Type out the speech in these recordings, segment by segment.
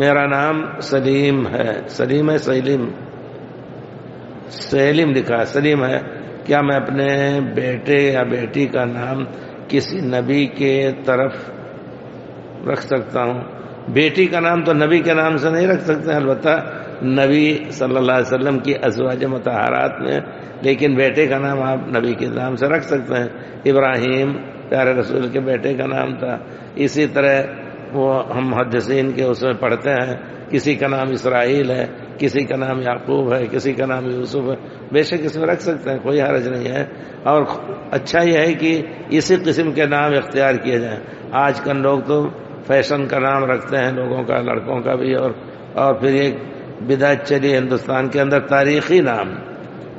میرا نام سلیم ہے. سلیم ہے سیلم؟ سیلم لکھا ہے، سلیم ہے. کیا میں اپنے بیٹے یا بیٹی کا نام کسی نبی کے طرف رکھ سکتا ہوں؟ بیٹی کا نام تو نبی کے نام سے نہیں رکھ سکتے، البتہ نبی صلی اللہ علیہ وسلم کی ازواج مطہرات میں، لیکن بیٹے کا نام آپ نبی کے نام سے رکھ سکتے ہیں. ابراہیم پیارے رسول کے بیٹے کا نام تھا. اسی طرح وہ ہم محدثین کے اس میں پڑھتے ہیں، کسی کا نام اسرائیل ہے، کسی کا نام یعقوب ہے، کسی کا نام یوسف ہے. بے شک اس میں رکھ سکتے ہیں، کوئی حرج نہیں ہے. اور اچھا یہ ہے کہ اسی قسم کے نام اختیار کیے جائیں. آج کل لوگ تو فیشن کا نام رکھتے ہیں، لوگوں کا، لڑکوں کا بھی، اور پھر ایک بدعت چلی ہندوستان کے اندر، تاریخی نام.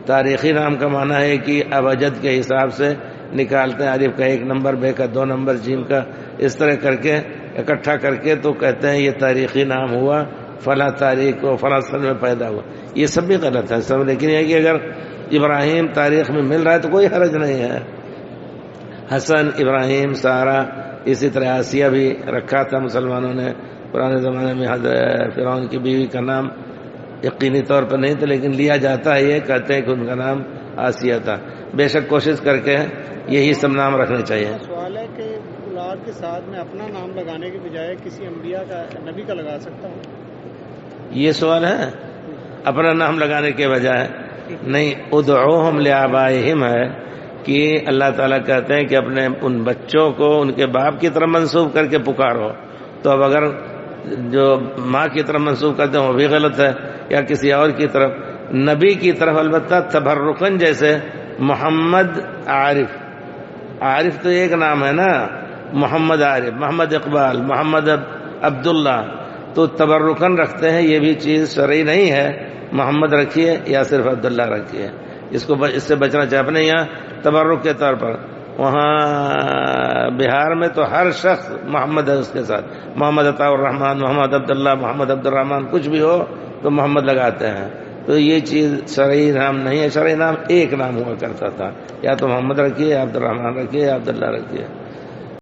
تاریخی نام کا معنی ہے کہ ابجد کے حساب سے نکالتے ہیں، الف کا 1 نمبر، بے کا 2 نمبر، جیم کا اس طرح کر کے اکٹھا کر کے تو کہتے ہیں یہ تاریخی نام ہوا، فلاں تاریخ کو فلاں سن میں پیدا ہوا. یہ سب بھی غلط ہے سب. لیکن یہ کہ اگر ابراہیم تاریخ میں مل رہا ہے تو کوئی حرج نہیں ہے. حسن، ابراہیم، سارہ، اسی طرح آسیہ بھی رکھا تھا مسلمانوں نے پرانے زمانے میں. فرعون کی بیوی کا نام یقینی طور پر نہیں تھا لیکن لیا جاتا ہے، یہ کہتے ہیں کہ ان کا نام آسیہ تھا. بے شک کوشش کر کے یہی سب نام رکھنے چاہیے. سوال ہے کہ اولاد کے ساتھ میں اپنا نام لگانے کے بجائے کسی انبیاء کا، نبی کا لگا سکتا ہوں؟ یہ سوال ہے اپنا نام لگانے کے بجائے؟ نہیں، ادعوہم لآبائہم ہے کہ اللہ تعالیٰ کہتے ہیں کہ اپنے ان بچوں کو ان کے باپ کی طرف منسوب کر کے پکارو. تو اب اگر جو ماں کی طرف منسوب کرتے ہیں وہ بھی غلط ہے، یا کسی اور کی طرف. نبی کی طرف البتہ تبرکن، جیسے محمد عارف. عارف تو ایک نام ہے نا، محمد عارف، محمد اقبال، محمد عبداللہ، تو تبرکن رکھتے ہیں. یہ بھی چیز شرعی نہیں ہے. محمد رکھیے یا صرف عبداللہ رکھیے، اس سے بچنا چاہیے. اپنے یہاں تبرک کے طور پر، وہاں بہار میں تو ہر شخص محمد ہے اس کے ساتھ، محمد عطا الرحمان، محمد عبداللہ، محمد عبد الرحمان، کچھ بھی ہو تو محمد لگاتے ہیں. تو یہ چیز شرعی نام نہیں ہے. شرعی نام ایک نام ہوا کرتا تھا، یا تو محمد رکھیے، یا عبد الرحمان رکھیے، یا عبداللہ رکھیے.